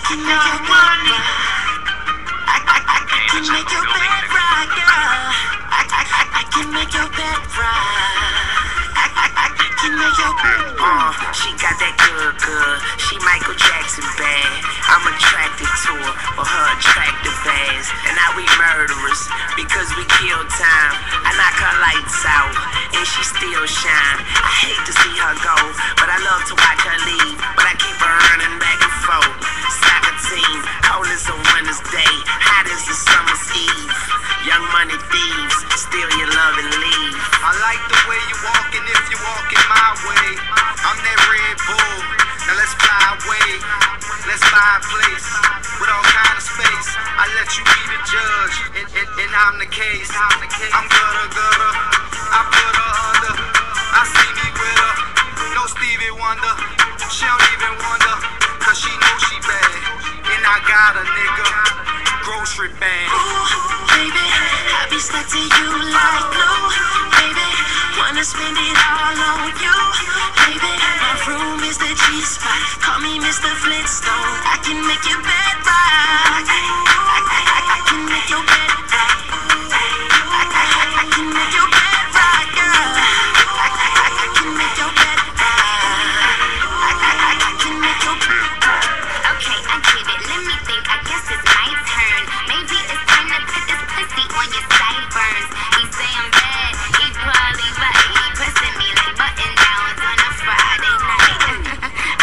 can make your bed rock. I can make your bed rock, girl. I can make your bed rock. I can make your bed rock. She got that good. She Michael Jackson bad. I'm attracted to her for her attractive ass. And now we murderers because we kill time. I knock her lights out and she still shine. I hate to see her go, but I love to watch her leave. But I keep her running back and forth. Soccer team, cold as a winter's day, hot as a summer's eve. Young money thieves, steal your love and leave. I like the way you walking if you walking my way. I'm that Red Bull, now let's fly away. Let's buy a place with all kind of space. I let you be the judge, and I'm the case. I'm gutter, I put her under. I see me with her, no Stevie Wonder. She don't even wonder, cause she knows she bad. And I got a nigga, grocery bag. Ooh, baby, I be stuck to you like glue. Baby, wanna spend it all on you. Baby, my room is the G-spot. Call me Mr. Flintstone. I can make your bed rock. I can make your bed rock. I can make your bed rock, girl. I can make your bed rock. I can make your bed rock. Okay, I get it. Let me think. I guess it's my turn. Maybe it's time to put this pussy on your sideburns. He say I'm bad. He probably right. He pressing me like button downs on a Friday night.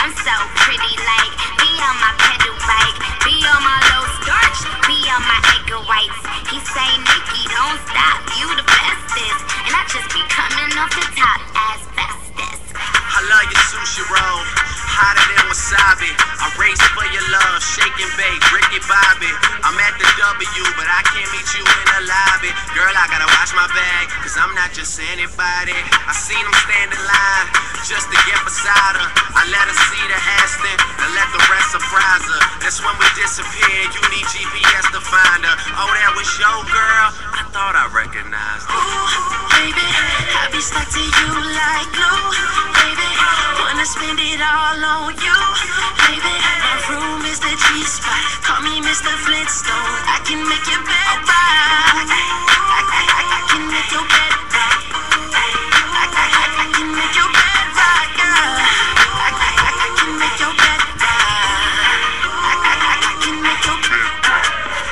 I'm so pretty, like be on my pedal bike, be on my low starch, be on my egg whites. He say, Nikki, don't stop. You the bestest, and I just be coming off the top as bestest. I love your sushi roll, hotter than wasabi. I race for your love, shake and bake, Ricky Bobby. I'm at the W, but I can't meet you in the lobby. Girl, I gotta watch my bag, cause I'm not just anybody. I seen him stand in line, just to get beside her. I let her see the Aston, and let the rest surprise her. That's when we disappeared, you need GPS to find her. Oh, that was your girl? I thought I recognized her. Ooh, baby, I be stuck to you like glue. Baby, wanna spend it all on you. Baby, my room is the G-spot. Call me Mr. Flintstone. I can make your bed rock. I can make your bed rock. I can make your bed rock, girl. I can make your bed rock. I can make your bed rock.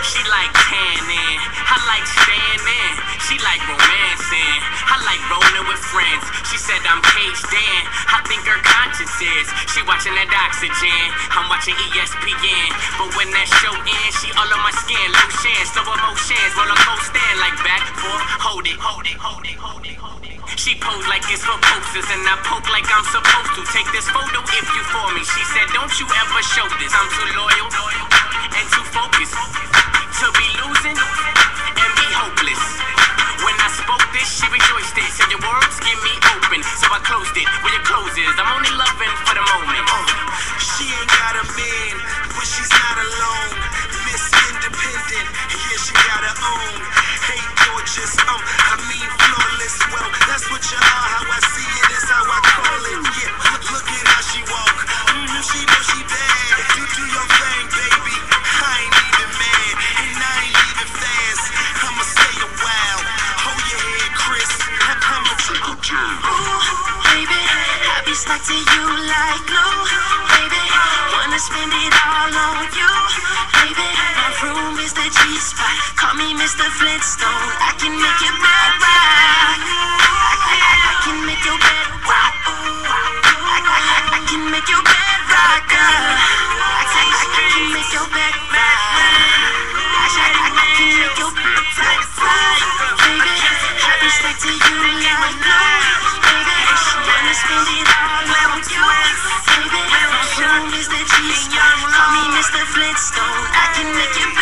She like tanning, I like standing. She like romancing, I like rolling with friends. She said I'm caged in, I think her conscience is. She watching that Oxygen, I'm watching ESPN. But when that show ends, she all on my skin. Lotion, slow emotions, roller coaster like back, forth, hold it. She pose like this for posters, and I poke like I'm supposed to. Take this photo if you for me. She said, don't you ever show this. I'm too loyal and too focused to be losing and be hopeless. When I spoke this, she rejoiced it. Said your words give me open, so I closed it. Where your clothes is, I'm only loving for the moment. She ain't got a man, but she's not alone. Miss Independent, yeah, she got her own. Hey, gorgeous, I mean flawless. Well, that's what you are. How I see it is how I call it. Yeah, look at how she walk. She know she bad. You do your thing, baby. I ain't even mad, and I ain't even fast. I'ma stay a while. Hold your head, Chris. I'ma take a jam. Ooh, baby, I be stuck to you like glue. Baby, wanna spend it all on you. Baby, my room is the G-spot. Call me Mr. Flintstone. I can make your bed rock. I can make your bed rock. I can make your bed rock, girl. I can make your bed rock. I can make your bed rock. Baby, I be stuck to you like glue. Baby, wanna spend it all on you. Baby, my room is the G-spot. Call me Mr. Flintstone. I can make your bed